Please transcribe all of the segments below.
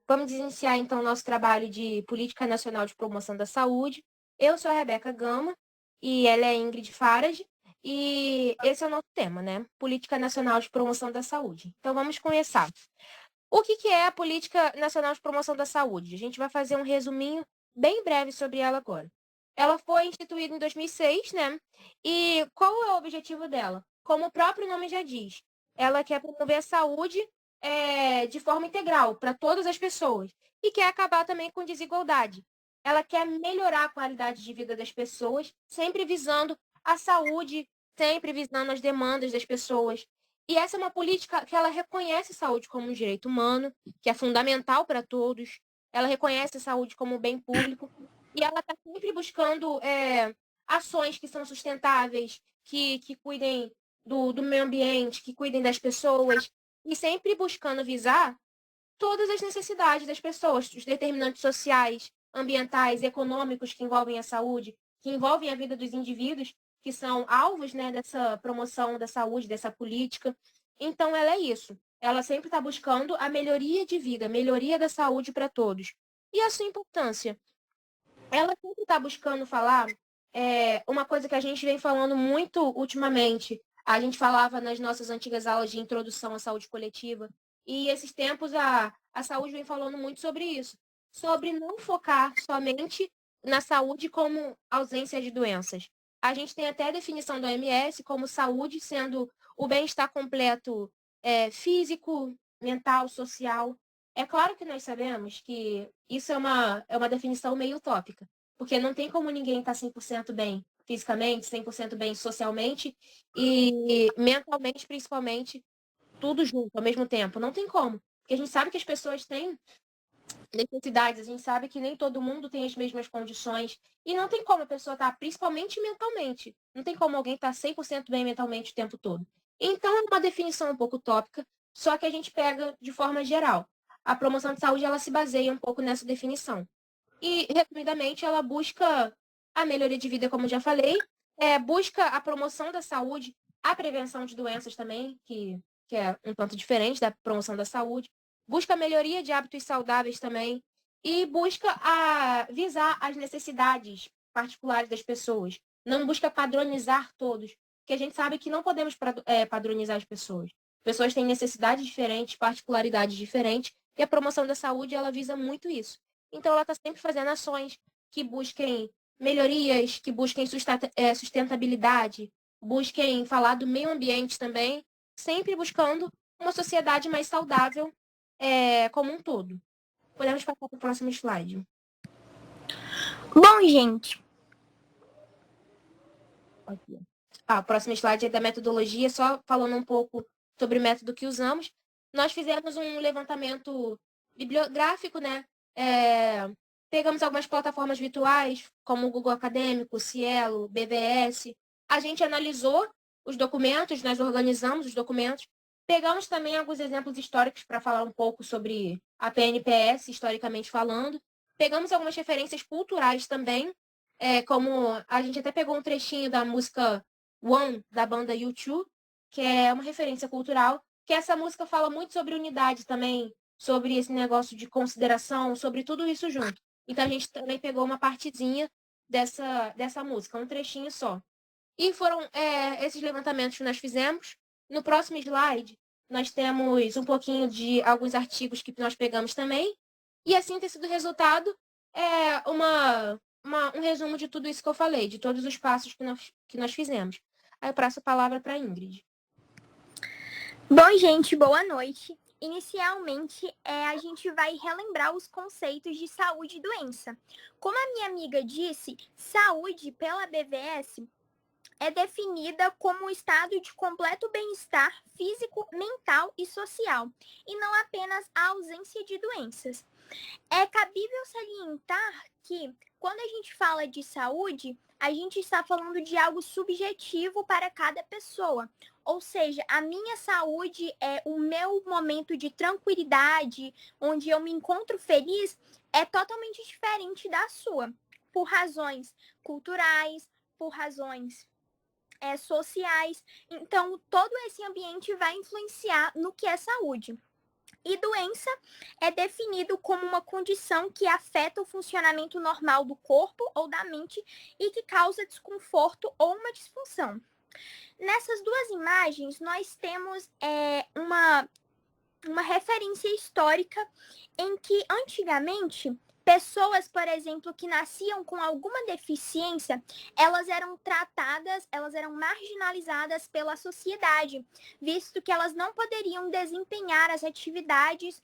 Vamos iniciar, então, nosso trabalho de Política Nacional de Promoção da Saúde. Eu sou a Rebeca Gama e ela é a Ingrid Farage. E esse é o nosso tema, né? Política Nacional de Promoção da Saúde. Então, vamos começar. O que é a Política Nacional de Promoção da Saúde? A gente vai fazer um resuminho bem breve sobre ela agora. Ela foi instituída em 2006, né? E qual é o objetivo dela? Como o próprio nome já diz, ela quer promover a saúde de forma integral para todas as pessoas e quer acabar também com desigualdade. Ela quer melhorar a qualidade de vida das pessoas, sempre visando a saúde, sempre visando as demandas das pessoas. E essa é uma política que ela reconhece a saúde como um direito humano, que é fundamental para todos. Ela reconhece a saúde como um bem público e ela está sempre buscando ações que são sustentáveis, que cuidem do meio ambiente, que cuidem das pessoas, e sempre buscando visar todas as necessidades das pessoas, os determinantes sociais, ambientais, econômicos que envolvem a saúde, que envolvem a vida dos indivíduos, que são alvos, né, dessa promoção da saúde, dessa política. Então, ela é isso. Ela sempre está buscando a melhoria de vida, a melhoria da saúde para todos. E a sua importância? Ela sempre está buscando falar uma coisa que a gente vem falando muito ultimamente. A gente falava nas nossas antigas aulas de introdução à saúde coletiva. E esses tempos a saúde vem falando muito sobre isso. Sobre não focar somente na saúde como ausência de doenças. A gente tem até a definição da OMS como saúde sendo o bem-estar completo físico, mental, social. É claro que nós sabemos que isso é uma definição meio utópica, porque não tem como ninguém estar 100% bem fisicamente, 100% bem socialmente e mentalmente, principalmente, tudo junto ao mesmo tempo. Não tem como, porque a gente sabe que as pessoas têm necessidades, a gente sabe que nem todo mundo tem as mesmas condições e não tem como a pessoa estar, principalmente mentalmente, não tem como alguém estar 100% bem mentalmente o tempo todo. Então, é uma definição um pouco utópica, só que a gente pega de forma geral. A promoção de saúde, ela se baseia um pouco nessa definição. E, resumidamente, ela busca a melhoria de vida, como já falei, busca a promoção da saúde, a prevenção de doenças também, que é um tanto diferente da promoção da saúde, busca a melhoria de hábitos saudáveis também, e busca visar as necessidades particulares das pessoas. Não busca padronizar todos, porque a gente sabe que não podemos padronizar as pessoas. Pessoas têm necessidades diferentes, particularidades diferentes, e a promoção da saúde, ela visa muito isso. Então, ela está sempre fazendo ações que busquem melhorias, que busquem sustentabilidade, busquem falar do meio ambiente também, sempre buscando uma sociedade mais saudável como um todo. Podemos passar para o próximo slide. Bom, gente. Aqui. O próximo slide é da metodologia, só falando um pouco sobre o método que usamos. Nós fizemos um levantamento bibliográfico, né? Pegamos algumas plataformas virtuais, como o Google Acadêmico, Cielo, BBS. A gente analisou os documentos, nós organizamos os documentos. Pegamos também alguns exemplos históricos para falar um pouco sobre a PNPS, historicamente falando. Pegamos algumas referências culturais também, como a gente até pegou um trechinho da música One, da banda U2, que é uma referência cultural, que essa música fala muito sobre unidade também, sobre esse negócio de consideração, sobre tudo isso junto. Então, a gente também pegou uma partezinha dessa música, um trechinho só. E foram esses levantamentos que nós fizemos. No próximo slide, nós temos um pouquinho de alguns artigos que nós pegamos também. E a síntese do resultado é um resumo de tudo isso que eu falei, de todos os passos que nós fizemos. Aí eu passo a palavra para a Ingrid. Bom, gente, boa noite. Inicialmente, a gente vai relembrar os conceitos de saúde e doença. Como a minha amiga disse, saúde pela BVS é definida como um estado de completo bem-estar físico, mental e social, e não apenas a ausência de doenças. É cabível salientar que, quando a gente fala de saúde, a gente está falando de algo subjetivo para cada pessoa. Ou seja, a minha saúde é o meu momento de tranquilidade, onde eu me encontro feliz, é totalmente diferente da sua, por razões culturais, por razões sociais. Então, todo esse ambiente vai influenciar no que é saúde. E doença é definido como uma condição que afeta o funcionamento normal do corpo ou da mente e que causa desconforto ou uma disfunção. Nessas duas imagens, nós temos uma referência histórica em que, antigamente, pessoas, por exemplo, que nasciam com alguma deficiência, elas eram tratadas, elas eram marginalizadas pela sociedade, visto que elas não poderiam desempenhar as atividades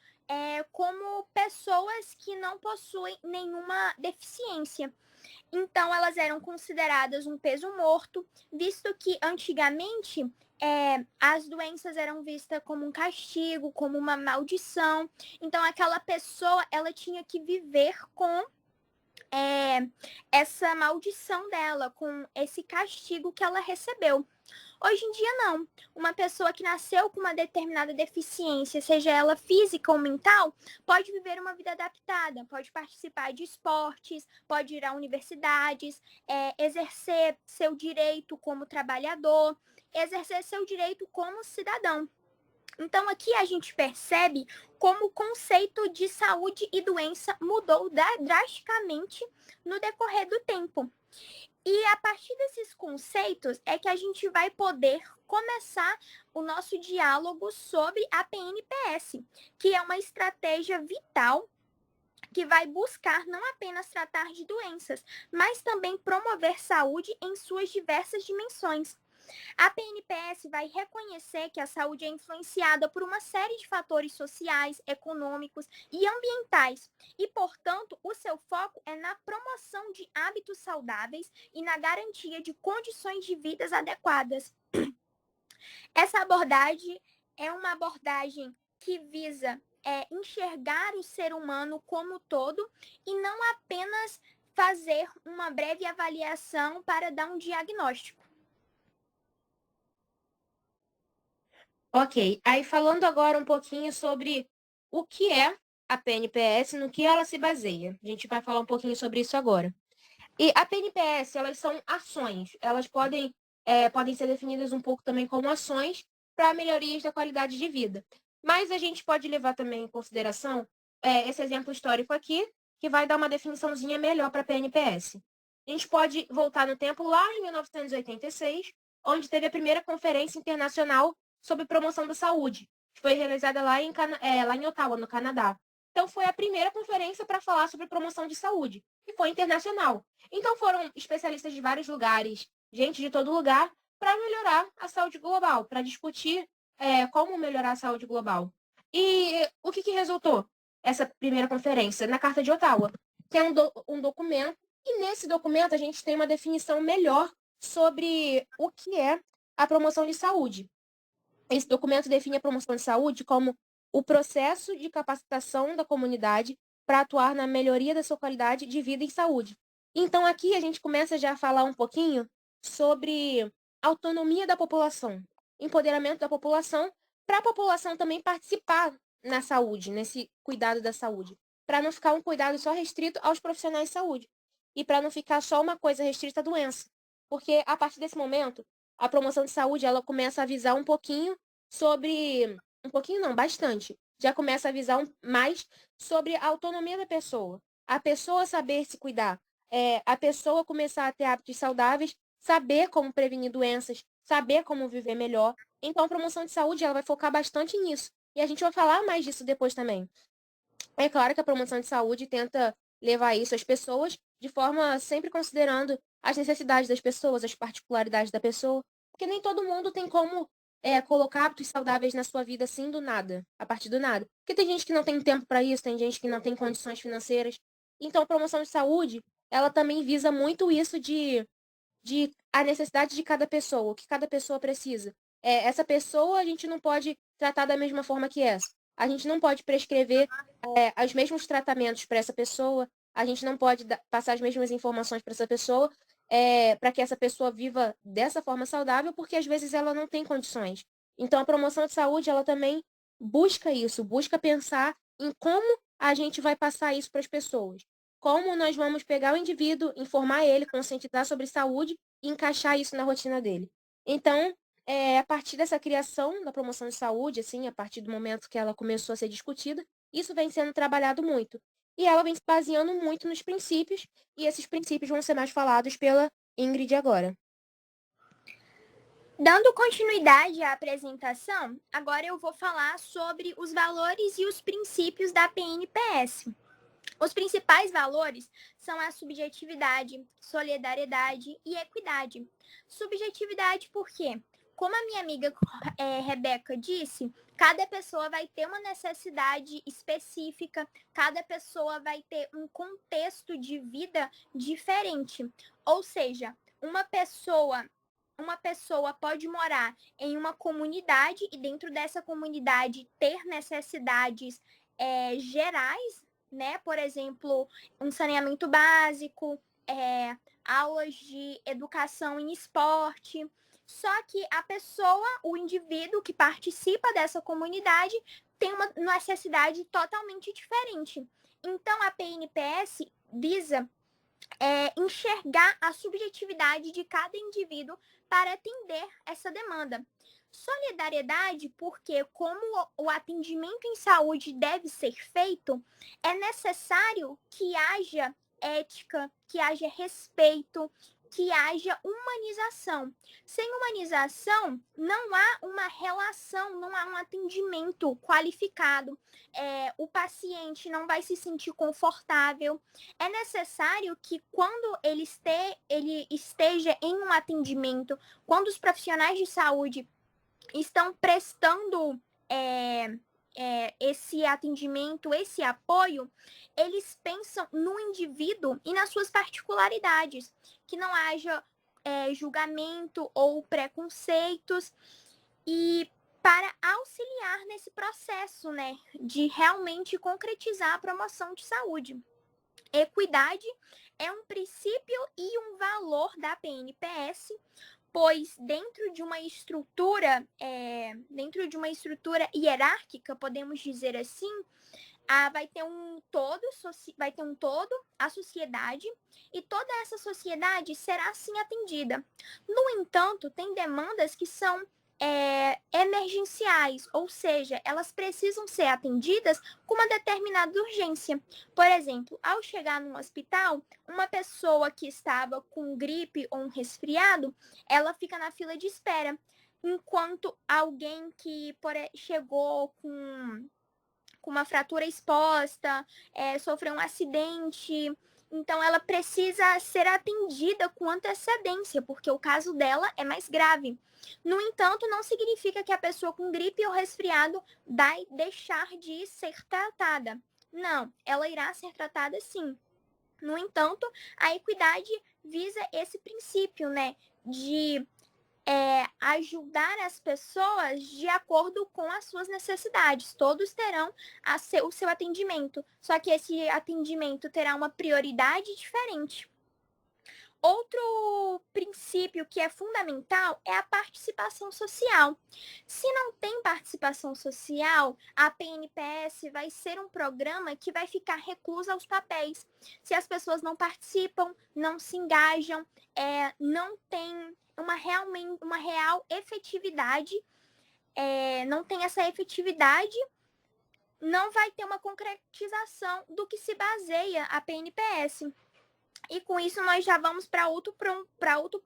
como pessoas que não possuem nenhuma deficiência. Então, elas eram consideradas um peso morto, visto que antigamente as doenças eram vistas como um castigo, como uma maldição. Então, aquela pessoa ela tinha que viver com essa maldição dela, com esse castigo que ela recebeu. Hoje em dia, não. Uma pessoa que nasceu com uma determinada deficiência, seja ela física ou mental, pode viver uma vida adaptada, pode participar de esportes, pode ir a universidades, exercer seu direito como trabalhador, exercer seu direito como cidadão. Então, aqui a gente percebe como o conceito de saúde e doença mudou drasticamente no decorrer do tempo. E a partir desses conceitos é que a gente vai poder começar o nosso diálogo sobre a PNPS, que é uma estratégia vital que vai buscar não apenas tratar de doenças, mas também promover saúde em suas diversas dimensões. A PNPS vai reconhecer que a saúde é influenciada por uma série de fatores sociais, econômicos e ambientais e, portanto, o seu foco é na promoção de hábitos saudáveis e na garantia de condições de vida adequadas. Essa abordagem é uma abordagem que visa enxergar o ser humano como todo e não apenas fazer uma breve avaliação para dar um diagnóstico. Ok, aí falando agora um pouquinho sobre o que é a PNPS, no que ela se baseia. A gente vai falar um pouquinho sobre isso agora. E a PNPS, elas são ações. Elas podem ser definidas um pouco também como ações para melhorias da qualidade de vida. Mas a gente pode levar também em consideração esse exemplo histórico aqui, que vai dar uma definiçãozinha melhor para a PNPS. A gente pode voltar no tempo lá em 1986, onde teve a primeira Conferência Internacional sobre Promoção da Saúde, que foi realizada lá em Ottawa, no Canadá. Então, foi a primeira conferência para falar sobre promoção de saúde, e foi internacional. Então, foram especialistas de vários lugares, gente de todo lugar, para melhorar a saúde global, para discutir como melhorar a saúde global. E o que resultou essa primeira conferência? Na Carta de Ottawa, que é um documento, e nesse documento a gente tem uma definição melhor sobre o que é a promoção de saúde. Esse documento define a promoção de saúde como o processo de capacitação da comunidade para atuar na melhoria da sua qualidade de vida e saúde. Então, aqui a gente começa já a falar um pouquinho sobre autonomia da população, empoderamento da população, para a população também participar na saúde, nesse cuidado da saúde, para não ficar um cuidado só restrito aos profissionais de saúde e para não ficar só uma coisa restrita à doença. Porque a partir desse momento, a promoção de saúde ela começa a visar um pouquinho sobre. Um pouquinho não, bastante. Já começa a visar mais sobre a autonomia da pessoa. A pessoa saber se cuidar. A pessoa começar a ter hábitos saudáveis, saber como prevenir doenças, saber como viver melhor. Então, a promoção de saúde ela vai focar bastante nisso. E a gente vai falar mais disso depois também. É claro que a promoção de saúde tenta levar isso às pessoas de forma sempre considerando as necessidades das pessoas, as particularidades da pessoa, porque nem todo mundo tem como colocar hábitos saudáveis na sua vida assim do nada, a partir do nada. Porque tem gente que não tem tempo para isso, tem gente que não tem condições financeiras. Então, a promoção de saúde, ela também visa muito isso de a necessidade de cada pessoa, o que cada pessoa precisa. Essa pessoa a gente não pode tratar da mesma forma que essa. A gente não pode prescrever os mesmos tratamentos para essa pessoa, a gente não pode passar as mesmas informações para essa pessoa, para que essa pessoa viva dessa forma saudável, porque às vezes ela não tem condições. Então, a promoção de saúde, ela também busca isso, busca pensar em como a gente vai passar isso para as pessoas. Como nós vamos pegar o indivíduo, informar ele, conscientizar sobre saúde e encaixar isso na rotina dele. Então, a partir dessa criação da promoção de saúde, assim, a partir do momento que ela começou a ser discutida, isso vem sendo trabalhado muito. E ela vem se baseando muito nos princípios, e esses princípios vão ser mais falados pela Ingrid agora. Dando continuidade à apresentação, agora eu vou falar sobre os valores e os princípios da PNPS. Os principais valores são a subjetividade, solidariedade e equidade. Subjetividade por quê? Como a minha amiga Rebeca disse, cada pessoa vai ter uma necessidade específica, cada pessoa vai ter um contexto de vida diferente. Ou seja, uma pessoa pode morar em uma comunidade e dentro dessa comunidade ter necessidades gerais, né? Por exemplo, um saneamento básico, aulas de educação em esporte. Só que a pessoa, o indivíduo que participa dessa comunidade tem uma necessidade totalmente diferente. Então, a PNPS visa enxergar a subjetividade de cada indivíduo para atender essa demanda. Solidariedade, porque como o atendimento em saúde deve ser feito, é necessário que haja ética, que haja respeito, que haja humanização. Sem humanização, não há uma relação, não há um atendimento qualificado. O paciente não vai se sentir confortável. É necessário que quando ele esteja em um atendimento, quando os profissionais de saúde estão prestando esse atendimento, esse apoio, eles pensam no indivíduo e nas suas particularidades, que não haja julgamento ou preconceitos, e para auxiliar nesse processo, né, de realmente concretizar a promoção de saúde. Equidade é um princípio e um valor da PNPS, pois dentro de uma estrutura hierárquica, podemos dizer assim, vai ter um todo, a sociedade, e toda essa sociedade será assim atendida. No entanto, tem demandas que são emergenciais, ou seja, elas precisam ser atendidas com uma determinada urgência. Por exemplo, ao chegar num hospital, uma pessoa que estava com gripe ou um resfriado, ela fica na fila de espera, enquanto alguém que chegou com uma fratura exposta, sofreu um acidente, então ela precisa ser atendida com antecedência, porque o caso dela é mais grave. No entanto, não significa que a pessoa com gripe ou resfriado vai deixar de ser tratada. Não, ela irá ser tratada sim. No entanto, a equidade visa esse princípio, né, de ajudar as pessoas de acordo com as suas necessidades. Todos terão o seu atendimento, só que esse atendimento terá uma prioridade diferente. Outro princípio que é fundamental é a participação social. Se não tem participação social, a PNPS vai ser um programa que vai ficar recluso aos papéis. Se as pessoas não participam, não se engajam, não tem uma real efetividade, não tem essa efetividade, não vai ter uma concretização do que se baseia a PNPS. E com isso nós já vamos para outro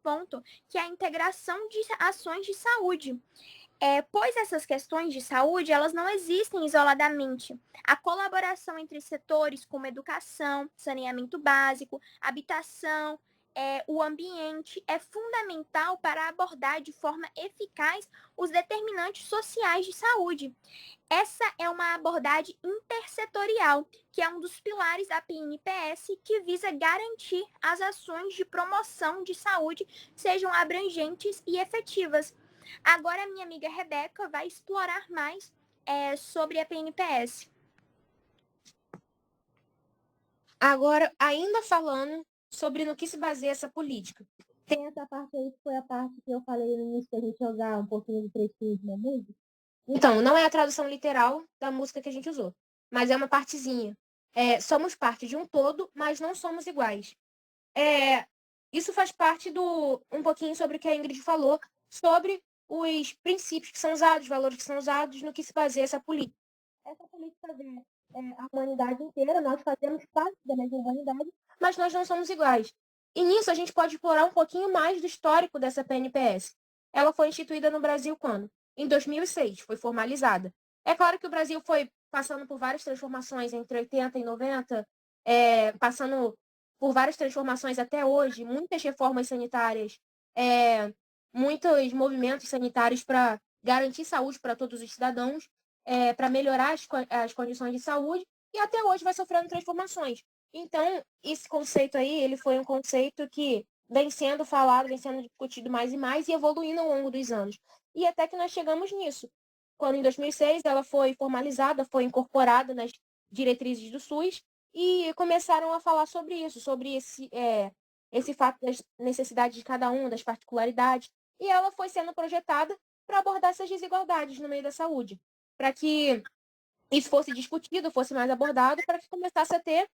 ponto, que é a integração de ações de saúde. Pois essas questões de saúde, elas não existem isoladamente. A colaboração entre setores como educação, saneamento básico, habitação, o ambiente é fundamental para abordar de forma eficaz os determinantes sociais de saúde. Essa é uma abordagem intersetorial, que é um dos pilares da PNPS, que visa garantir as ações de promoção de saúde sejam abrangentes e efetivas. Agora, minha amiga Rebeca vai explorar mais sobre a PNPS. Agora, ainda falando sobre no que se baseia essa política. Tem essa parte aí que foi a parte que eu falei no início, que a gente ia usar um pouquinho de trechinho de uma música. Então, não é a tradução literal da música que a gente usou, mas é uma partezinha. Somos parte de um todo, mas não somos iguais. Isso faz parte um pouquinho sobre o que a Ingrid falou, sobre os princípios que são usados, os valores que são usados, no que se baseia essa política. Essa política vê a humanidade inteira, nós fazemos parte da mesma humanidade, mas nós não somos iguais. E nisso a gente pode explorar um pouquinho mais do histórico dessa PNPS. Ela foi instituída no Brasil quando? Em 2006, foi formalizada. É claro que o Brasil foi passando por várias transformações entre 80 e 90, passando por várias transformações até hoje, muitas reformas sanitárias, muitos movimentos sanitários para garantir saúde para todos os cidadãos, para melhorar as condições de saúde, e até hoje vai sofrendo transformações. Então, esse conceito aí, ele foi um conceito que vem sendo falado, vem sendo discutido mais e mais e evoluindo ao longo dos anos. E até que nós chegamos nisso. Quando em 2006 ela foi formalizada, foi incorporada nas diretrizes do SUS e começaram a falar sobre isso, sobre esse fato das necessidades de cada um, das particularidades. E ela foi sendo projetada para abordar essas desigualdades no meio da saúde, para que isso fosse discutido, fosse mais abordado, para que começasse a ter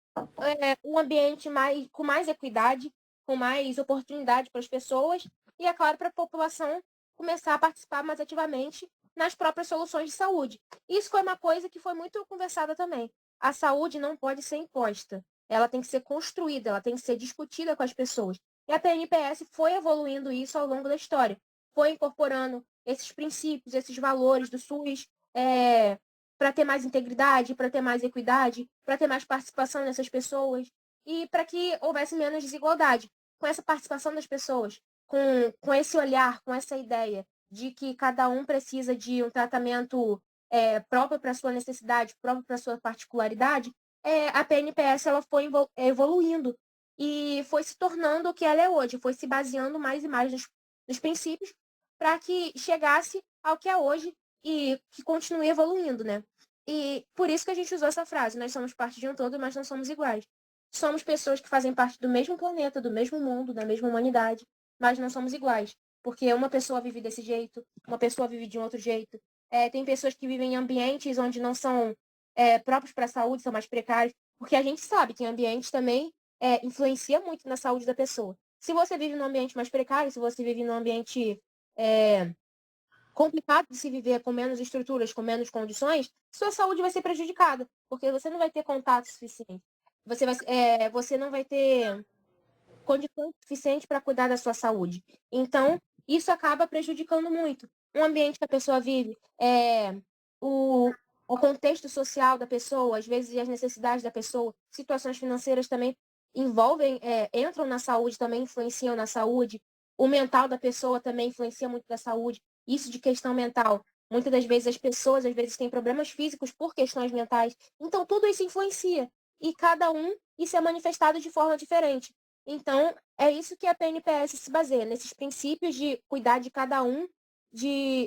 um ambiente com mais equidade, com mais oportunidade para as pessoas e, é claro, para a população começar a participar mais ativamente nas próprias soluções de saúde. Isso foi uma coisa que foi muito conversada também. A saúde não pode ser imposta, ela tem que ser construída, ela tem que ser discutida com as pessoas. E a PNPS foi evoluindo isso ao longo da história, foi incorporando esses princípios, esses valores do SUS, para ter mais integridade, para ter mais equidade, para ter mais participação nessas pessoas e para que houvesse menos desigualdade. Com essa participação das pessoas, com esse olhar, com essa ideia de que cada um precisa de um tratamento próprio para a sua necessidade, próprio para a sua particularidade, a PNPS ela foi evoluindo e foi se tornando o que ela é hoje, foi se baseando mais e mais nos princípios para que chegasse ao que é hoje e que continue evoluindo, né? E por isso que a gente usou essa frase, nós somos parte de um todo, mas não somos iguais. Somos pessoas que fazem parte do mesmo planeta, do mesmo mundo, da mesma humanidade, mas não somos iguais. Porque uma pessoa vive desse jeito, uma pessoa vive de um outro jeito. Tem pessoas que vivem em ambientes onde não são próprios para a saúde, são mais precários, porque a gente sabe que ambientes também influencia muito na saúde da pessoa. Se você vive num ambiente mais precário, se você vive num ambiente complicado de se viver com menos estruturas, com menos condições, sua saúde vai ser prejudicada, porque você não vai ter contato suficiente. Você não vai ter condições suficientes para cuidar da sua saúde. Então, isso acaba prejudicando muito. Um ambiente que a pessoa vive, o contexto social da pessoa, às vezes as necessidades da pessoa, situações financeiras também entram na saúde, também influenciam na saúde. O mental da pessoa também influencia muito da saúde. Isso de questão mental. Muitas das vezes as pessoas, às vezes, têm problemas físicos por questões mentais. Então, tudo isso influencia. E cada um, isso é manifestado de forma diferente. Então, é isso que a PNPS se baseia, nesses princípios de cuidar de cada um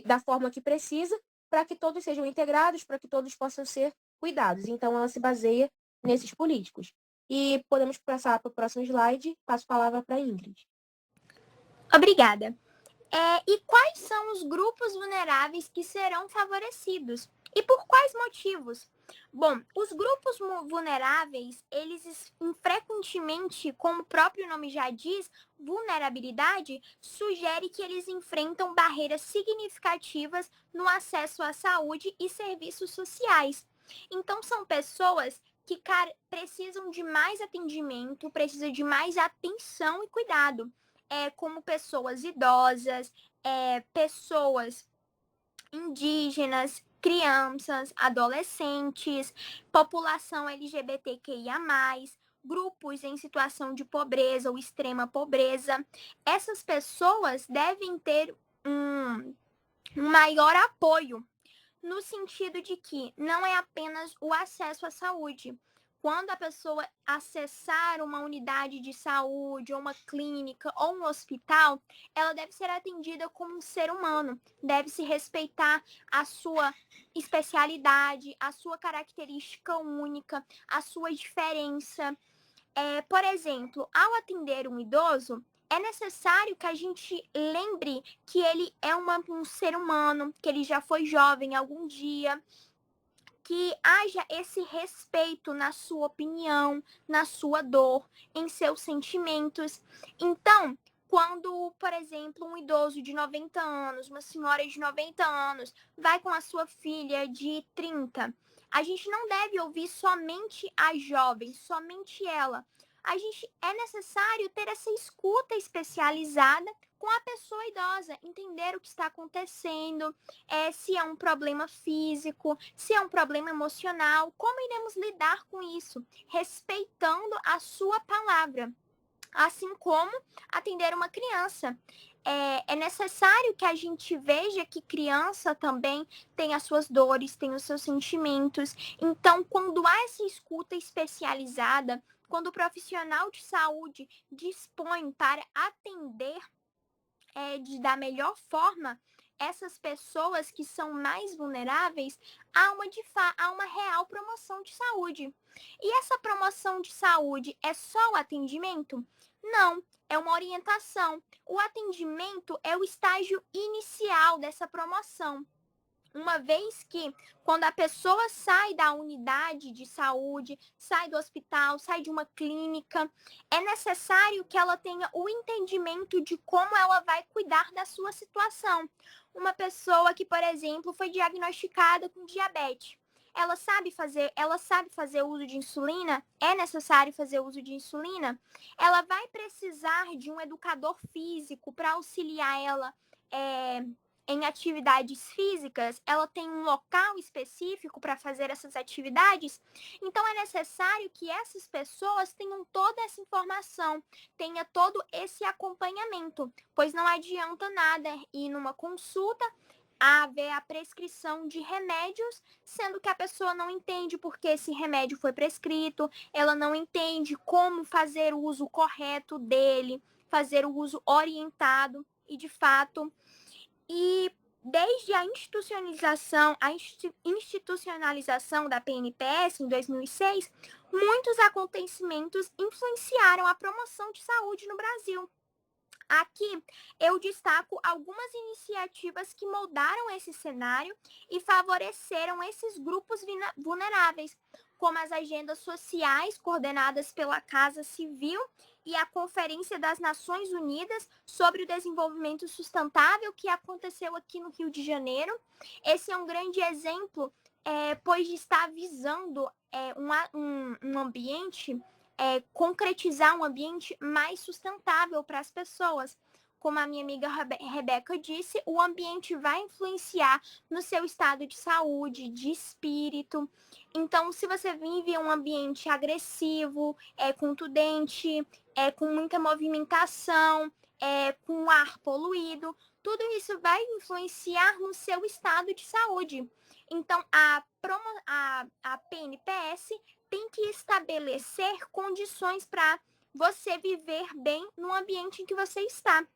da forma que precisa, para que todos sejam integrados, para que todos possam ser cuidados. Então, ela se baseia nesses políticos. E podemos passar para o próximo slide. Passo a palavra para a Ingrid. Obrigada. E quais são os grupos vulneráveis que serão favorecidos? E por quais motivos? Bom, os grupos vulneráveis, eles frequentemente, como o próprio nome já diz, vulnerabilidade, sugere que eles enfrentam barreiras significativas no acesso à saúde e serviços sociais. Então, são pessoas que precisam de mais atendimento, precisam de mais atenção e cuidado. Como pessoas idosas, pessoas indígenas, crianças, adolescentes, população LGBTQIA+, grupos em situação de pobreza ou extrema pobreza. Essas pessoas devem ter um maior apoio, no sentido de que não é apenas o acesso à saúde. Quando a pessoa acessar uma unidade de saúde, ou uma clínica, ou um hospital, ela deve ser atendida como um ser humano. Deve se respeitar a sua especialidade, a sua característica única, a sua diferença. Por exemplo, ao atender um idoso, é necessário que a gente lembre que ele é um ser humano, que ele já foi jovem algum dia, que haja esse respeito na sua opinião, na sua dor, em seus sentimentos. Então, quando, por exemplo, um idoso de 90 anos, uma senhora de 90 anos, vai com a sua filha de 30, a gente não deve ouvir somente a jovem, somente ela. É necessário ter essa escuta especializada com a pessoa idosa, entender o que está acontecendo, se é um problema físico, se é um problema emocional, como iremos lidar com isso, respeitando a sua palavra. Assim como atender uma criança. É necessário que a gente veja que criança também tem as suas dores, tem os seus sentimentos. Então, quando há essa escuta especializada, quando o profissional de saúde dispõe para atender da melhor forma essas pessoas que são mais vulneráveis, há uma real promoção de saúde. E essa promoção de saúde é só o atendimento? Não, é uma orientação. O atendimento é o estágio inicial dessa promoção. Uma vez que, quando a pessoa sai da unidade de saúde, sai do hospital, sai de uma clínica, é necessário que ela tenha o entendimento de como ela vai cuidar da sua situação. Uma pessoa que, por exemplo, foi diagnosticada com diabetes. Ela sabe fazer uso de insulina? É necessário fazer uso de insulina? Ela vai precisar de um educador físico para auxiliar ela em atividades físicas, ela tem um local específico para fazer essas atividades, então é necessário que essas pessoas tenham toda essa informação, tenha todo esse acompanhamento, pois não adianta nada ir numa consulta, haver a prescrição de remédios, sendo que a pessoa não entende por que esse remédio foi prescrito, ela não entende como fazer o uso correto dele, fazer o uso orientado, e de fato e desde a institucionalização da PNPS em 2006, muitos acontecimentos influenciaram a promoção de saúde no Brasil. Aqui eu destaco algumas iniciativas que moldaram esse cenário e favoreceram esses grupos vulneráveis, como as agendas sociais coordenadas pela Casa Civil e a Conferência das Nações Unidas sobre o Desenvolvimento Sustentável, que aconteceu aqui no Rio de Janeiro. Esse é um grande exemplo, pois está visando um ambiente concretizar um ambiente mais sustentável para as pessoas. Como a minha amiga Rebeca disse, o ambiente vai influenciar no seu estado de saúde, de espírito. Então, se você vive em um ambiente agressivo, contundente, com muita movimentação, com ar poluído, tudo isso vai influenciar no seu estado de saúde. Então, a PNPS tem que estabelecer condições para você viver bem no ambiente em que você está.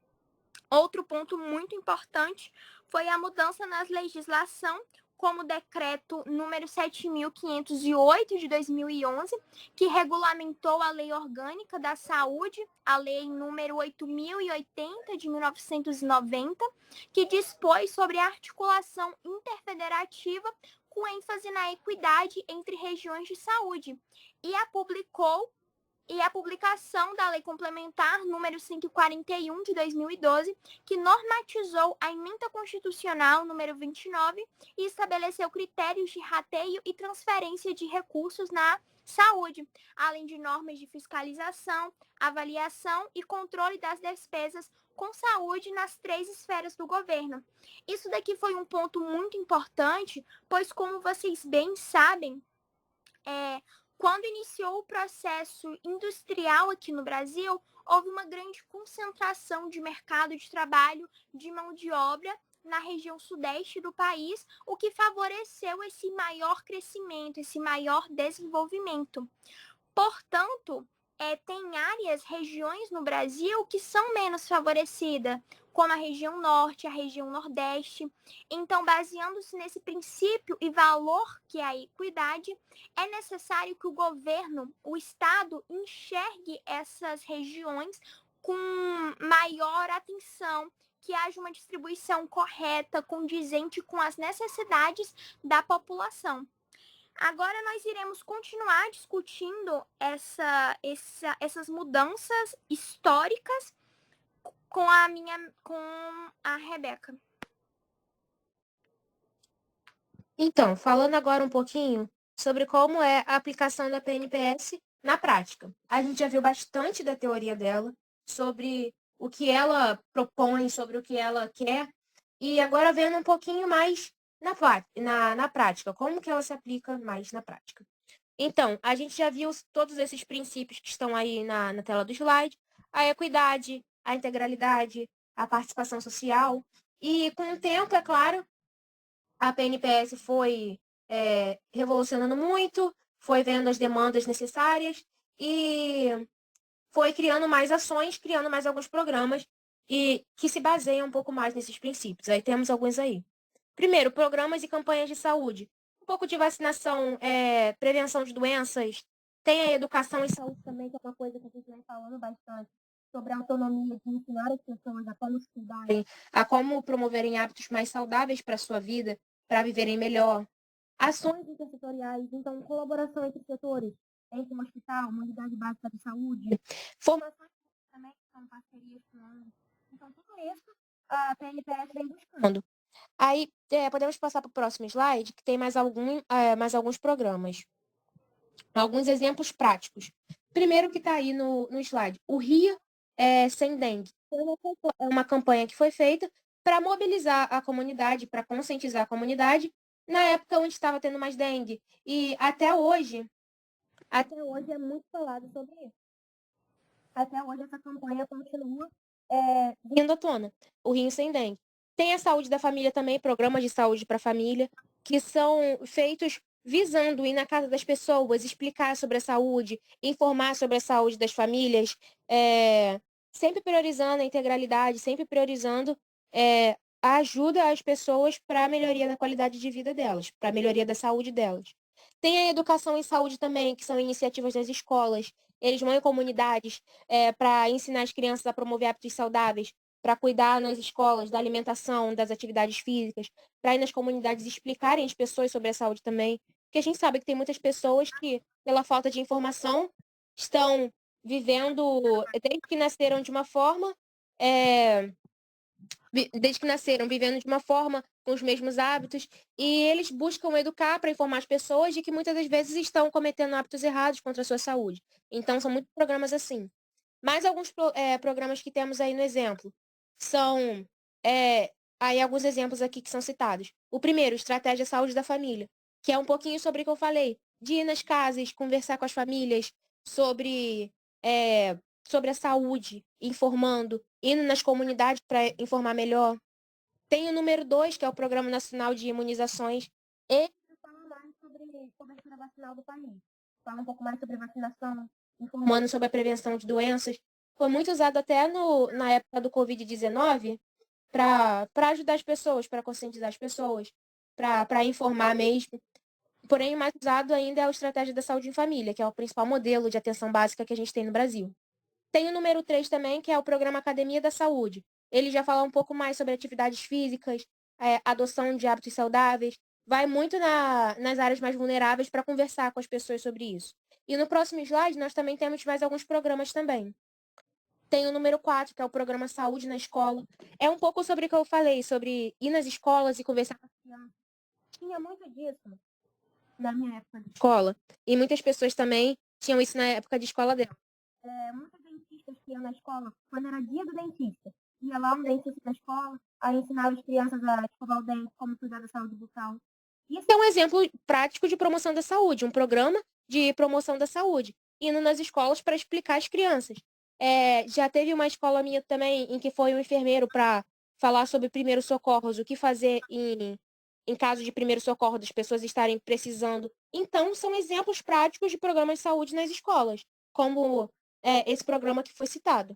Outro ponto muito importante foi a mudança na legislação, como o decreto número 7.508 de 2011, que regulamentou a Lei Orgânica da Saúde, a Lei número 8.080 de 1990, que dispôs sobre a articulação interfederativa com ênfase na equidade entre regiões de saúde, e a publicação da Lei Complementar número 141 de 2012, que normatizou a emenda constitucional número 29 e estabeleceu critérios de rateio e transferência de recursos na saúde, além de normas de fiscalização, avaliação e controle das despesas com saúde nas 3 esferas do governo. Isso daqui foi um ponto muito importante, pois como vocês bem sabem, quando iniciou o processo industrial aqui no Brasil, houve uma grande concentração de mercado de trabalho, de mão de obra na região sudeste do país, o que favoreceu esse maior crescimento, esse maior desenvolvimento. Portanto, tem regiões no Brasil que são menos favorecidas, como a região norte, a região nordeste. Então, baseando-se nesse princípio e valor que é a equidade, é necessário que o governo, o Estado, enxergue essas regiões com maior atenção, que haja uma distribuição correta, condizente com as necessidades da população. Agora nós iremos continuar discutindo essas mudanças históricas com a Rebeca. Então, falando agora um pouquinho sobre como é a aplicação da PNPS na prática. A gente já viu bastante da teoria dela, sobre o que ela propõe, sobre o que ela quer, e agora vendo um pouquinho mais na prática, como que ela se aplica mais na prática. Então, a gente já viu todos esses princípios que estão aí na tela do slide, a equidade, a integralidade, a participação social, e com o tempo, é claro, a PNPS foi revolucionando muito, foi vendo as demandas necessárias e foi criando mais ações, criando mais alguns programas e que se baseiam um pouco mais nesses princípios. Aí temos alguns aí. Primeiro, programas e campanhas de saúde. Um pouco de vacinação, prevenção de doenças. Tem a educação e saúde também, que é uma coisa que a gente vem falando bastante sobre a autonomia de ensinar as pessoas a como se cuidarem, a como promoverem hábitos mais saudáveis para a sua vida, para viverem melhor. Ações intersetoriais, então, colaboração entre setores, entre um hospital, uma unidade básica de saúde, formações também, que são parcerias com ONGs. Então, tudo isso a PNPS vem buscando. Aí, podemos passar para o próximo slide, que tem mais alguns programas. Alguns exemplos práticos. Primeiro que está aí no slide, o Rio Sem Dengue. É uma campanha que foi feita para mobilizar a comunidade, para conscientizar a comunidade, na época onde estava tendo mais dengue. E até hoje é muito falado sobre isso. Até hoje essa campanha continua vindo à tona, o Rio Sem Dengue. Tem a saúde da família também, programas de saúde para a família, que são feitos visando ir na casa das pessoas, explicar sobre a saúde, informar sobre a saúde das famílias, sempre priorizando a integralidade, sempre priorizando a ajuda às pessoas para a melhoria da qualidade de vida delas, para a melhoria da saúde delas. Tem a educação em saúde também, que são iniciativas das escolas. Eles vão em comunidades para ensinar as crianças a promover hábitos saudáveis, para cuidar nas escolas da alimentação, das atividades físicas, para ir nas comunidades explicarem às pessoas sobre a saúde também. Porque a gente sabe que tem muitas pessoas que, pela falta de informação, estão vivendo, desde que nasceram de uma forma, vivendo de uma forma, com os mesmos hábitos, e eles buscam educar para informar as pessoas de que muitas das vezes estão cometendo hábitos errados contra a sua saúde. Então, são muitos programas assim. Mais alguns programas que temos aí no exemplo são aí alguns exemplos aqui que são citados. O primeiro, Estratégia Saúde da Família, que é um pouquinho sobre o que eu falei, de ir nas casas, conversar com as famílias sobre a saúde, informando, indo nas comunidades para informar melhor. Tem o número 2, que é o Programa Nacional de Imunizações. Ele fala mais sobre cobertura vacinal do país. Fala um pouco mais sobre vacinação, informando sobre a prevenção de doenças. Foi muito usado até na época do Covid-19 para ajudar as pessoas, para conscientizar as pessoas, para informar mesmo. Porém, o mais usado ainda é a Estratégia da Saúde em Família, que é o principal modelo de atenção básica que a gente tem no Brasil. Tem o número 3 também, que é o Programa Academia da Saúde. Ele já fala um pouco mais sobre atividades físicas, adoção de hábitos saudáveis, vai muito nas áreas mais vulneráveis para conversar com as pessoas sobre isso. E no próximo slide, nós também temos mais alguns programas também. Tem o número 4, que é o Programa Saúde na Escola. É um pouco sobre o que eu falei, sobre ir nas escolas e conversar com as crianças. Tinha muito disso na minha época de escola. E muitas pessoas também tinham isso na época de escola dela. Muitos dentistas que iam na escola, quando era dia do dentista, ia lá um dentista da escola, a ensinar as crianças a escovar o dente, como cuidar da saúde bucal. Isso é um exemplo prático de promoção da saúde, um programa de promoção da saúde, indo nas escolas para explicar às crianças. Já teve uma escola minha também em que foi um enfermeiro para falar sobre primeiros socorros, o que fazer em caso de primeiro socorro das pessoas estarem precisando. Então, são exemplos práticos de programas de saúde nas escolas, como esse programa que foi citado.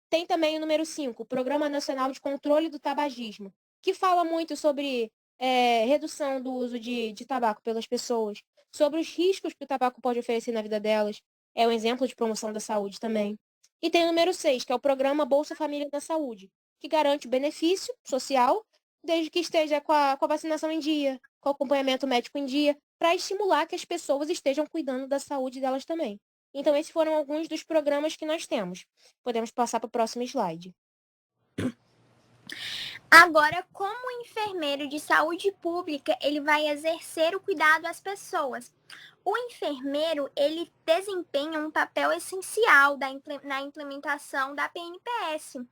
Tem também o número 5, o Programa Nacional de Controle do Tabagismo, que fala muito sobre redução do uso de tabaco pelas pessoas, sobre os riscos que o tabaco pode oferecer na vida delas. É um exemplo de promoção da saúde também. E tem o número 6, que é o Programa Bolsa Família da Saúde, que garante benefício social, desde que esteja com a vacinação em dia, com o acompanhamento médico em dia, para estimular que as pessoas estejam cuidando da saúde delas também. Então, esses foram alguns dos programas que nós temos. Podemos passar para o próximo slide. Agora, como enfermeiro de saúde pública, ele vai exercer o cuidado às pessoas. O enfermeiro, ele desempenha um papel essencial na implementação da PNPS,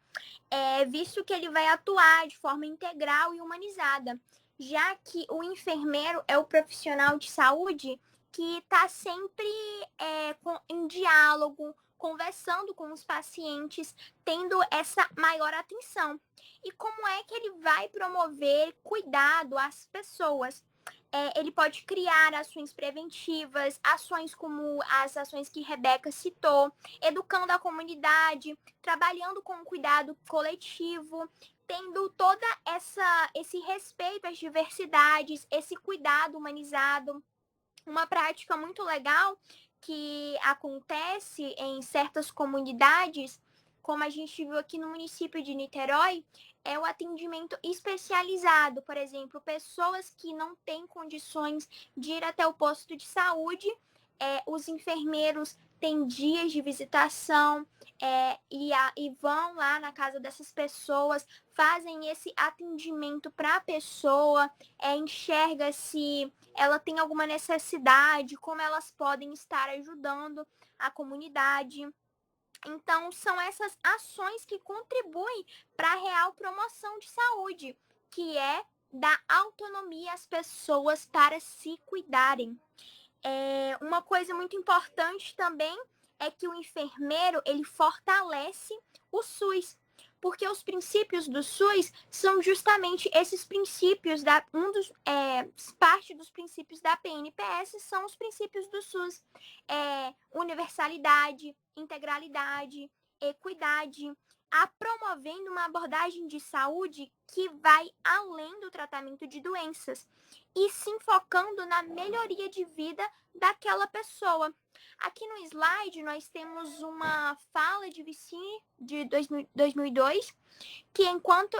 visto que ele vai atuar de forma integral e humanizada, já que o enfermeiro é o profissional de saúde que está sempre em diálogo, conversando com os pacientes, tendo essa maior atenção. E como é que ele vai promover cuidado às pessoas? Ele pode criar ações preventivas, ações como as ações que Rebeca citou, educando a comunidade, trabalhando com o cuidado coletivo, tendo toda esse respeito às diversidades, esse cuidado humanizado. Uma prática muito legal que acontece em certas comunidades, como a gente viu aqui no município de Niterói, é o atendimento especializado. Por exemplo, pessoas que não têm condições de ir até o posto de saúde, os enfermeiros têm dias de visitação e vão lá na casa dessas pessoas, fazem esse atendimento para a pessoa, enxerga se ela tem alguma necessidade, como elas podem estar ajudando a comunidade. Então, são essas ações que contribuem para a real promoção de saúde, que é dar autonomia às pessoas para se cuidarem. Uma coisa muito importante também é que o enfermeiro, ele fortalece o SUS, porque os princípios do SUS são justamente esses princípios, parte dos princípios da PNPS são os princípios do SUS. Universalidade, integralidade, equidade, promovendo uma abordagem de saúde que vai além do tratamento de doenças e se focando na melhoria de vida daquela pessoa. Aqui no slide nós temos uma fala de Vicini de 2002, que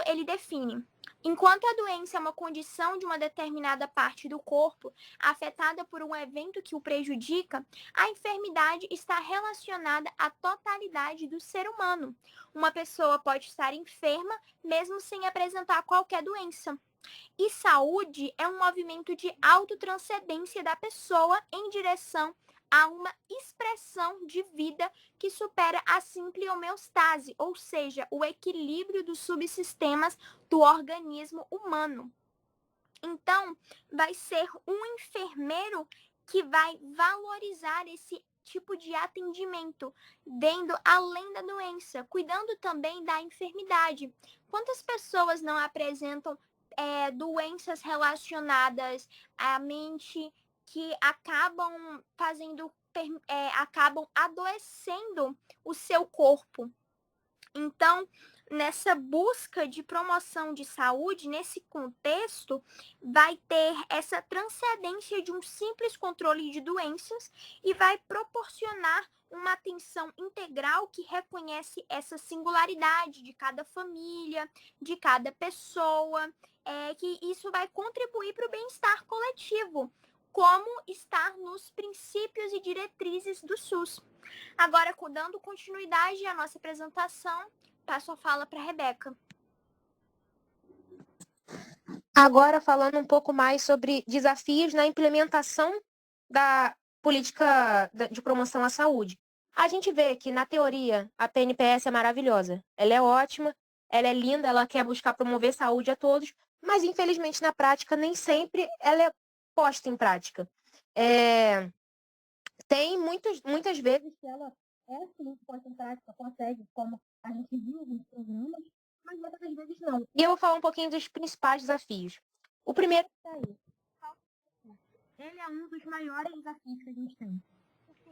ele define: enquanto a doença é uma condição de uma determinada parte do corpo afetada por um evento que o prejudica, a enfermidade está relacionada à totalidade do ser humano. Uma pessoa pode estar enferma mesmo sem apresentar qualquer doença. E saúde é um movimento de autotranscendência da pessoa em direção a uma expressão de vida que supera a simples homeostase, ou seja, o equilíbrio dos subsistemas do organismo humano. Então, vai ser um enfermeiro que vai valorizar esse tipo de atendimento, vendo além da doença, cuidando também da enfermidade. Quantas pessoas não apresentam doenças relacionadas à mente que acabam adoecendo o seu corpo? Então, nessa busca de promoção de saúde, nesse contexto, vai ter essa transcendência de um simples controle de doenças e vai proporcionar uma atenção integral que reconhece essa singularidade de cada família, de cada pessoa, que isso vai contribuir para o bem-estar coletivo, como está nos princípios e diretrizes do SUS. Agora, dando continuidade à nossa apresentação, passo a fala para a Rebeca. Agora, falando um pouco mais sobre desafios na implementação da política de promoção à saúde. A gente vê que, na teoria, a PNPS é maravilhosa. Ela é ótima, ela é linda, ela quer buscar promover saúde a todos, mas, infelizmente, na prática, nem sempre ela é posta em prática. Tem muitas vezes que ela é sim posta em prática, consegue, como a gente viu nos programas, mas muitas das vezes não. E eu vou falar um pouquinho dos principais desafios. O primeiro é aí. Ele é um dos maiores desafios que a gente tem. Porque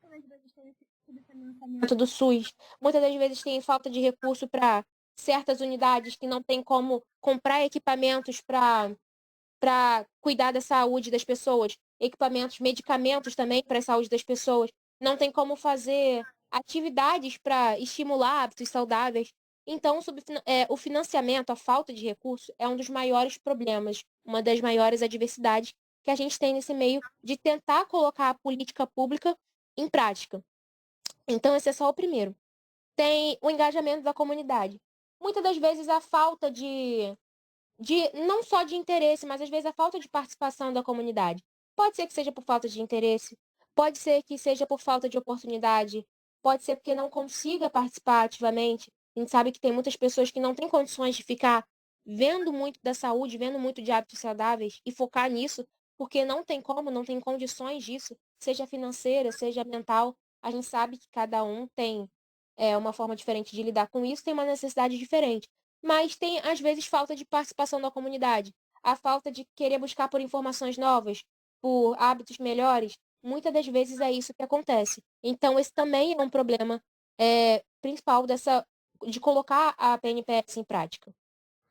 muitas das vezes tem esse subfinanciamento do SUS, muitas das vezes tem falta de recurso para certas unidades que não tem como comprar equipamentos para cuidar da saúde das pessoas, equipamentos, medicamentos também para a saúde das pessoas. Não tem como fazer atividades para estimular hábitos saudáveis. Então, o financiamento, a falta de recursos, é um dos maiores problemas, uma das maiores adversidades que a gente tem nesse meio de tentar colocar a política pública em prática. Então, esse é só o primeiro. Tem o engajamento da comunidade. muitas das vezes a falta de não só de interesse, mas às vezes a falta de participação da comunidade. Pode ser que seja por falta de interesse, pode ser que seja por falta de oportunidade, pode ser porque não consiga participar ativamente. A gente sabe que tem muitas pessoas que não têm condições de ficar vendo muito da saúde, vendo muito de hábitos saudáveis e focar nisso, porque não tem como, não tem condições disso, seja financeira, seja mental. A gente sabe que cada um tem uma forma diferente de lidar com isso, tem uma necessidade diferente. Mas tem, às vezes, falta de participação da comunidade, a falta de querer buscar por informações novas, por hábitos melhores. Muitas das vezes é isso que acontece. Então, esse também é um problema principal de colocar a PNPS em prática.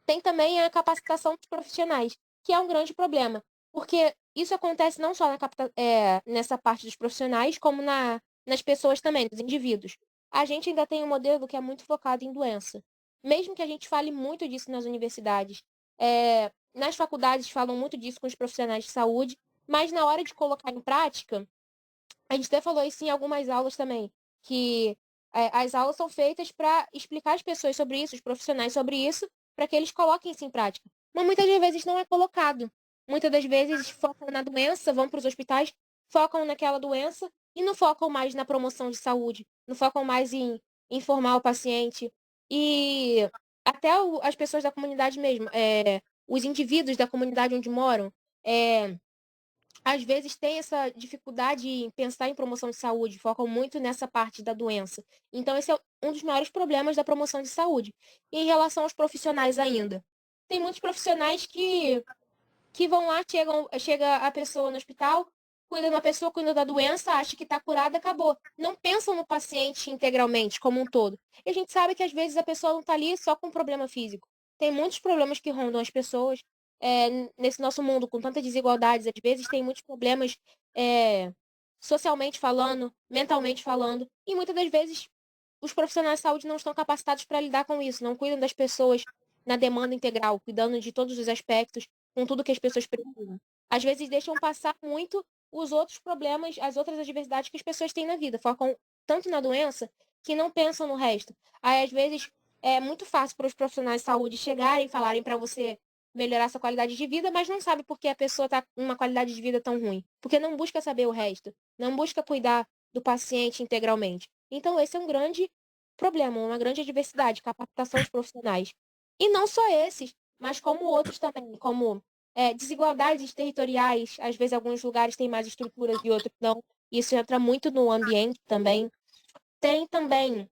Tem também a capacitação dos profissionais, que é um grande problema, porque isso acontece não só nessa parte dos profissionais, como nas pessoas também, dos indivíduos. A gente ainda tem um modelo que é muito focado em doença. Mesmo que a gente fale muito disso nas universidades, nas faculdades falam muito disso com os profissionais de saúde, mas na hora de colocar em prática, a gente até falou isso em algumas aulas também, que as aulas são feitas para explicar às pessoas sobre isso, os profissionais sobre isso, para que eles coloquem isso em prática. Mas muitas das vezes não é colocado. Muitas das vezes focam na doença, vão para os hospitais, focam naquela doença e não focam mais na promoção de saúde, não focam mais em informar o paciente. E até as pessoas da comunidade mesmo, os indivíduos da comunidade onde moram, às vezes tem essa dificuldade em pensar em promoção de saúde, focam muito nessa parte da doença. Então, esse é um dos maiores problemas da promoção de saúde. E em relação aos profissionais ainda, tem muitos profissionais que vão lá, chega a pessoa no hospital, cuida de uma pessoa, cuida da doença, acha que está curada, acabou. Não pensam no paciente integralmente, como um todo. E a gente sabe que às vezes a pessoa não está ali só com um problema físico. Tem muitos problemas que rondam as pessoas nesse nosso mundo, com tantas desigualdades. Às vezes tem muitos problemas socialmente falando, mentalmente falando. E muitas das vezes os profissionais de saúde não estão capacitados para lidar com isso, não cuidam das pessoas na demanda integral, cuidando de todos os aspectos, com tudo que as pessoas precisam. Às vezes deixam passar muito os outros problemas, as outras adversidades que as pessoas têm na vida, focam tanto na doença que não pensam no resto. Aí, às vezes, é muito fácil para os profissionais de saúde chegarem e falarem para você melhorar sua qualidade de vida, mas não sabe por que a pessoa está com uma qualidade de vida tão ruim. Porque não busca saber o resto, não busca cuidar do paciente integralmente. Então, esse é um grande problema, uma grande adversidade, capacitação de profissionais. E não só esses, mas como outros também, como desigualdades territoriais. Às vezes, alguns lugares têm mais estruturas e outros não. Isso entra muito no ambiente também. Tem também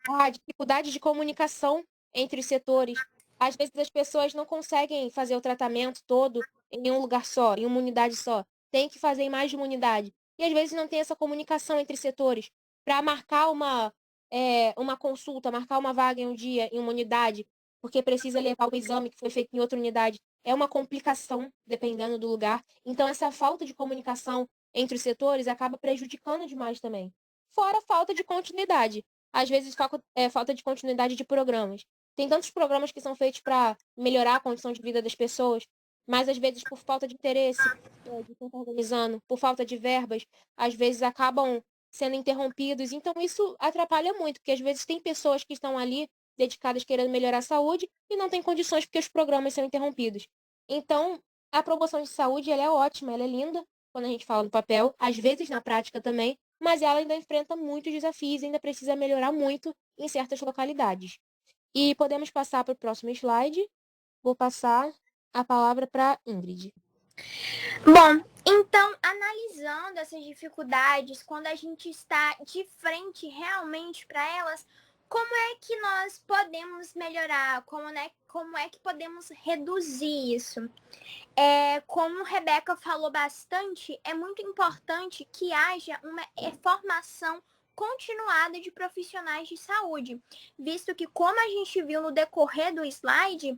a dificuldade de comunicação entre os setores. Às vezes, as pessoas não conseguem fazer o tratamento todo em um lugar só, em uma unidade só. Tem que fazer em mais de uma unidade. E às vezes não tem essa comunicação entre setores para marcar uma consulta, marcar uma vaga em um dia, em uma unidade, porque precisa levar o exame que foi feito em outra unidade. É uma complicação, dependendo do lugar. Então, essa falta de comunicação entre os setores acaba prejudicando demais também. Fora a falta de continuidade. Às vezes, falta de continuidade de programas. Tem tantos programas que são feitos para melhorar a condição de vida das pessoas, mas às vezes, por falta de interesse de quem está organizando, por falta de verbas, às vezes acabam sendo interrompidos. Então, isso atrapalha muito, porque às vezes tem pessoas que estão ali dedicadas querendo melhorar a saúde e não tem condições porque os programas são interrompidos. Então, a promoção de saúde, ela é ótima, ela é linda quando a gente fala no papel, às vezes na prática também, mas ela ainda enfrenta muitos desafios, ainda precisa melhorar muito em certas localidades. E podemos passar para o próximo slide. Vou passar a palavra para Ingrid. Bom, então, analisando essas dificuldades, quando a gente está de frente realmente para elas, como é que nós podemos melhorar? Como é que podemos reduzir isso? Como a Rebeca falou bastante, é muito importante que haja uma formação continuada de profissionais de saúde, visto que, como a gente viu no decorrer do slide,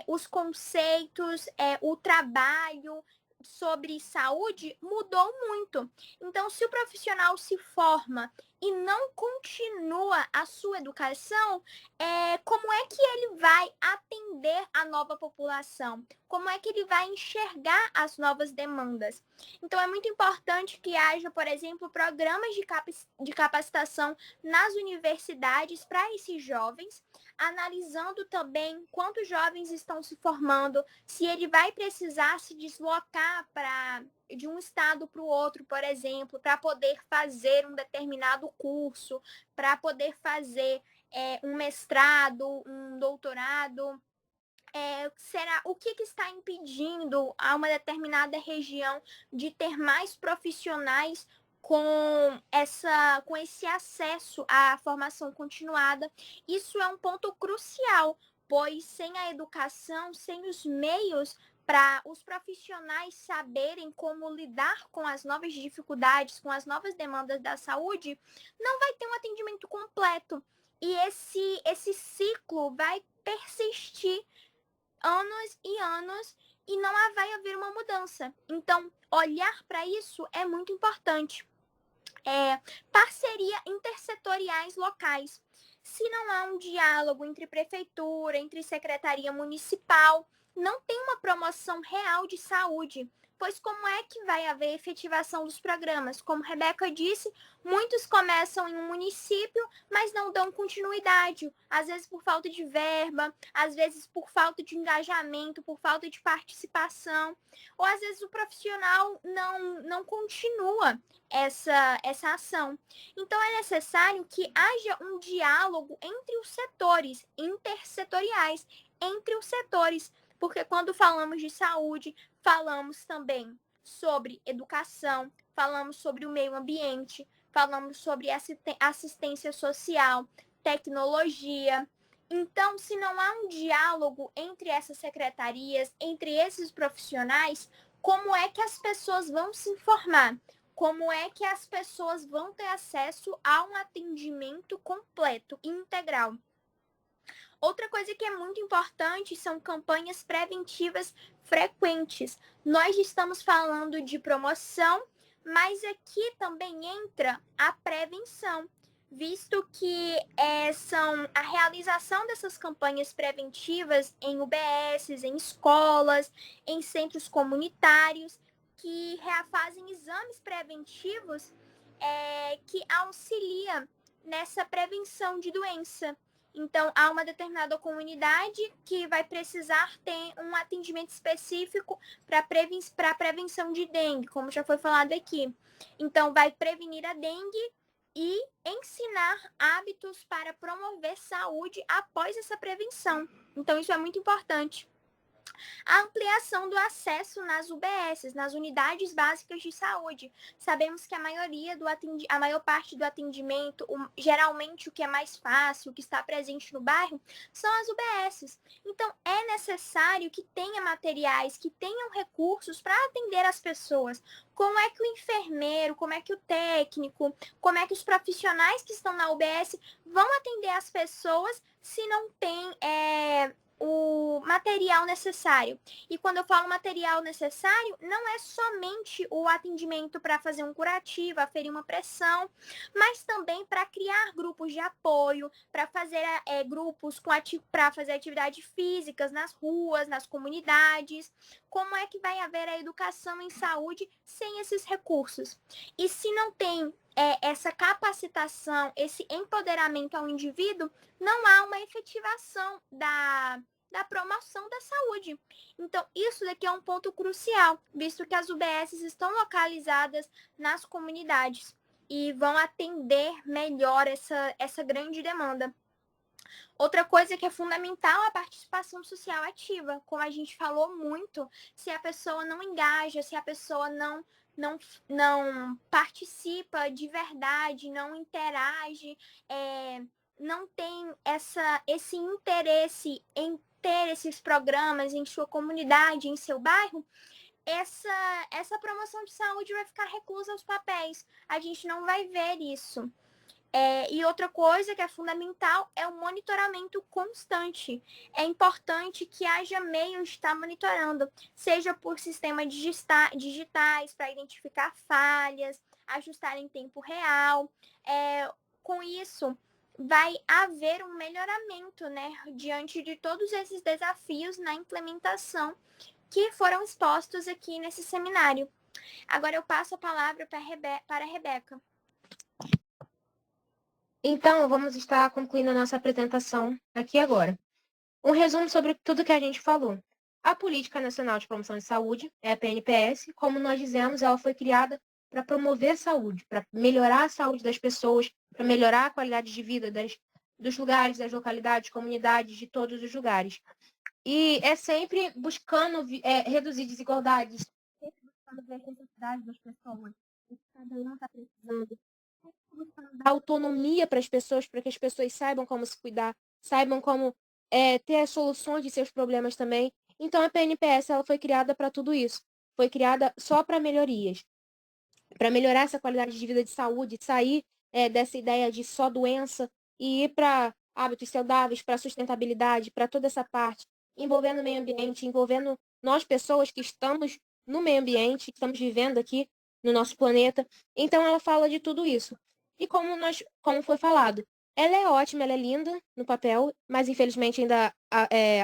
os conceitos, o trabalho sobre saúde mudou muito. Então, se o profissional se forma e não continua a sua educação, como é que ele vai atender a nova população? Como é que ele vai enxergar as novas demandas? Então, é muito importante que haja, por exemplo, programas de capacitação nas universidades para esses jovens, analisando também quantos jovens estão se formando, se ele vai precisar se deslocar de um estado para o outro, por exemplo, para poder fazer um determinado curso, para poder fazer um mestrado, um doutorado. Será o que está impedindo a uma determinada região de ter mais profissionais com esse acesso à formação continuada? Isso é um ponto crucial, pois sem a educação, sem os meios para os profissionais saberem como lidar com as novas dificuldades, com as novas demandas da saúde, não vai ter um atendimento completo. E esse ciclo vai persistir anos e anos e não vai haver uma mudança. Então, olhar para isso é muito importante. Parceria intersetoriais locais. Se não há um diálogo entre prefeitura, entre secretaria municipal, não tem uma promoção real de saúde. Pois como é que vai haver efetivação dos programas? Como Rebeca disse, muitos começam em um município, mas não dão continuidade. Às vezes por falta de verba, às vezes por falta de engajamento, por falta de participação. Ou às vezes o profissional não continua essa ação. Então, é necessário que haja um diálogo entre os setores, intersetoriais, entre os setores, porque quando falamos de saúde, falamos também sobre educação, falamos sobre o meio ambiente, falamos sobre assistência social, tecnologia. Então, se não há um diálogo entre essas secretarias, entre esses profissionais, como é que as pessoas vão se informar? Como é que as pessoas vão ter acesso a um atendimento completo, integral? Outra coisa que é muito importante são campanhas preventivas frequentes. Nós estamos falando de promoção, mas aqui também entra a prevenção, visto que são a realização dessas campanhas preventivas em UBSs, em escolas, em centros comunitários, que fazem exames preventivos que auxiliam nessa prevenção de doença. Então, há uma determinada comunidade que vai precisar ter um atendimento específico para prevenção de dengue, como já foi falado aqui. Então, vai prevenir a dengue e ensinar hábitos para promover saúde após essa prevenção. Então, isso é muito importante. A ampliação do acesso nas UBSs, nas unidades básicas de saúde. Sabemos que a maior parte do atendimento, geralmente o que é mais fácil, o que está presente no bairro, são as UBSs. Então, é necessário que tenha materiais, que tenham recursos para atender as pessoas. Como é que o enfermeiro, como é que o técnico, como é que os profissionais que estão na UBS vão atender as pessoas se não tem o material necessário? E quando eu falo material necessário, não é somente o atendimento para fazer um curativo, aferir uma pressão, mas também para criar grupos de apoio, para fazer grupos para fazer atividades físicas nas ruas, nas comunidades. Como é que vai haver a educação em saúde sem esses recursos? E se não tem essa capacitação, esse empoderamento ao indivíduo, não há uma efetivação da promoção da saúde. Então, isso daqui é um ponto crucial, visto que as UBSs estão localizadas nas comunidades e vão atender melhor essa grande demanda. Outra coisa que é fundamental é a participação social ativa. Como a gente falou muito, se a pessoa não engaja, se a pessoa não participa de verdade, não interage, não tem esse interesse em ter esses programas em sua comunidade, em seu bairro, essa promoção de saúde vai ficar reclusa aos papéis. A gente não vai ver isso. E outra coisa que é fundamental é o monitoramento constante. É importante que haja meios de estar monitorando, seja por sistemas digitais para identificar falhas, ajustar em tempo real. Com isso, vai haver um melhoramento, né, diante de todos esses desafios na implementação que foram expostos aqui nesse seminário. Agora eu passo a palavra para a Rebeca. Então, vamos estar concluindo a nossa apresentação aqui agora. Um resumo sobre tudo que a gente falou. A Política Nacional de Promoção de Saúde, é a PNPS, como nós dizemos, ela foi criada para promover a saúde, para melhorar a saúde das pessoas, para melhorar a qualidade de vida dos lugares, das localidades, comunidades, de todos os lugares. E é sempre buscando reduzir desigualdades, sempre buscando ver as necessidades das pessoas, o que cada um está precisando, dar autonomia para as pessoas, para que as pessoas saibam como se cuidar, saibam como ter as soluções de seus problemas também. Então, a PNPS ela foi criada para tudo isso. Foi criada só para melhorias, para melhorar essa qualidade de vida de saúde, sair dessa ideia de só doença e ir para hábitos saudáveis, para sustentabilidade, para toda essa parte, envolvendo o meio ambiente, envolvendo nós pessoas que estamos no meio ambiente, que estamos vivendo aqui no nosso planeta. Então, ela fala de tudo isso. E como foi falado, ela é ótima, ela é linda no papel, mas infelizmente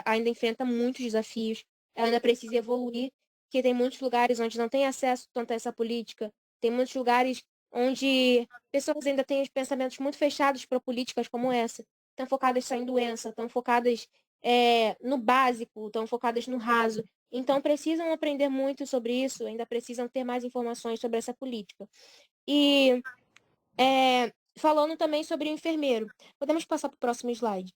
ainda enfrenta muitos desafios. Ela ainda precisa evoluir, porque tem muitos lugares onde não tem acesso tanto a essa política, tem muitos lugares onde pessoas ainda têm os pensamentos muito fechados para políticas como essa, estão focadas só em doença, estão focadas no básico, estão focadas no raso. Então, precisam aprender muito sobre isso, ainda precisam ter mais informações sobre essa política. E falando também sobre o enfermeiro. Podemos passar para o próximo slide.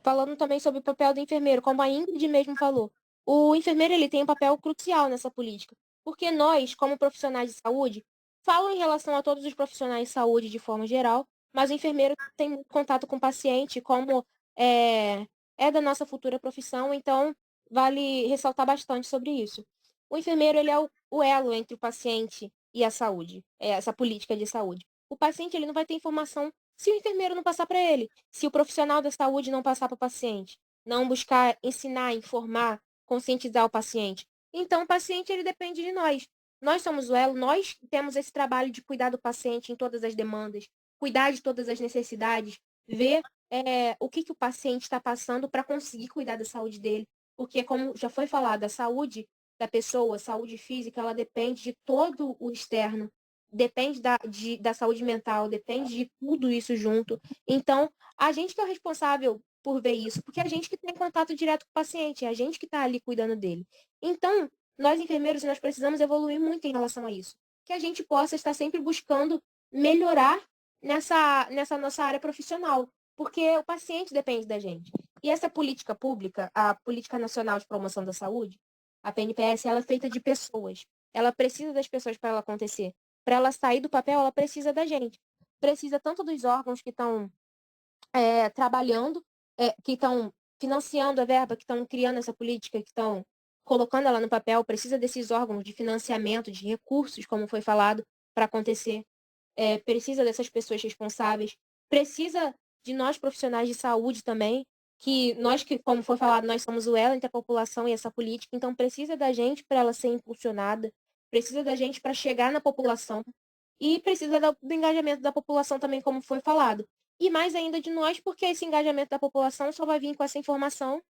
Falando também sobre o papel do enfermeiro, como a Ingrid mesmo falou. O enfermeiro ele tem um papel crucial nessa política, porque nós, como profissionais de saúde, falo em relação a todos os profissionais de saúde de forma geral, mas o enfermeiro tem muito contato com o paciente, como é da nossa futura profissão, então vale ressaltar bastante sobre isso. O enfermeiro ele é o elo entre o paciente e a saúde, essa política de saúde. O paciente ele não vai ter informação se o enfermeiro não passar para ele, se o profissional da saúde não passar para o paciente, não buscar ensinar, informar, conscientizar o paciente. Então, o paciente ele depende de nós. Nós somos o elo, nós temos esse trabalho de cuidar do paciente em todas as demandas, cuidar de todas as necessidades, ver o que o paciente está passando para conseguir cuidar da saúde dele. Porque, como já foi falado, a saúde da pessoa, a saúde física, ela depende de todo o externo, depende da saúde mental, depende de tudo isso junto. Então, a gente que é o responsável por ver isso, porque é a gente que tem contato direto com o paciente, é a gente que está ali cuidando dele. Então, nós enfermeiros, nós precisamos evoluir muito em relação a isso. Que a gente possa estar sempre buscando melhorar nessa nossa área profissional, porque o paciente depende da gente. E essa política pública, a Política Nacional de Promoção da Saúde, a PNPS, ela é feita de pessoas. Ela precisa das pessoas para ela acontecer. Para ela sair do papel, ela precisa da gente. Precisa tanto dos órgãos que estão trabalhando, que estão financiando a verba, que estão criando essa política, que estão colocando ela no papel, precisa desses órgãos de financiamento, de recursos, como foi falado, para acontecer. Precisa dessas pessoas responsáveis. Precisa de nós profissionais de saúde também, que nós que, como foi falado, nós somos o elo entre a população e essa política, então precisa da gente para ela ser impulsionada, precisa da gente para chegar na população e precisa do engajamento da população também, como foi falado. E mais ainda de nós, porque esse engajamento da população só vai vir com essa informação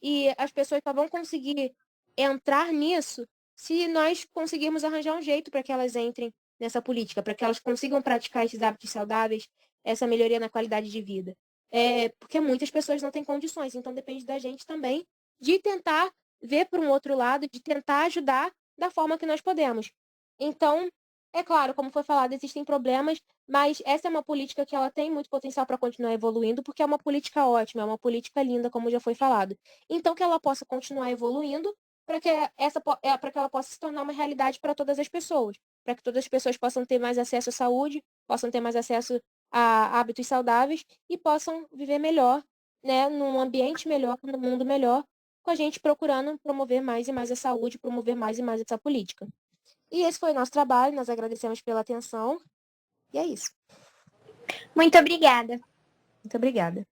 e as pessoas só vão conseguir entrar nisso se nós conseguirmos arranjar um jeito para que elas entrem nessa política, para que elas consigam praticar esses hábitos saudáveis, essa melhoria na qualidade de vida. Porque muitas pessoas não têm condições, então depende da gente também de tentar ver para um outro lado, de tentar ajudar da forma que nós podemos. Então, é claro, como foi falado, existem problemas, mas essa é uma política que ela tem muito potencial para continuar evoluindo, porque é uma política ótima, é uma política linda, como já foi falado. Então, que ela possa continuar evoluindo para que ela possa se tornar uma realidade para todas as pessoas, para que todas as pessoas possam ter mais acesso à saúde, possam ter mais acesso a hábitos saudáveis e possam viver melhor, né, num ambiente melhor, num mundo melhor, com a gente procurando promover mais e mais a saúde, promover mais e mais essa política. E esse foi o nosso trabalho, nós agradecemos pela atenção. E é isso. Muito obrigada. Muito obrigada.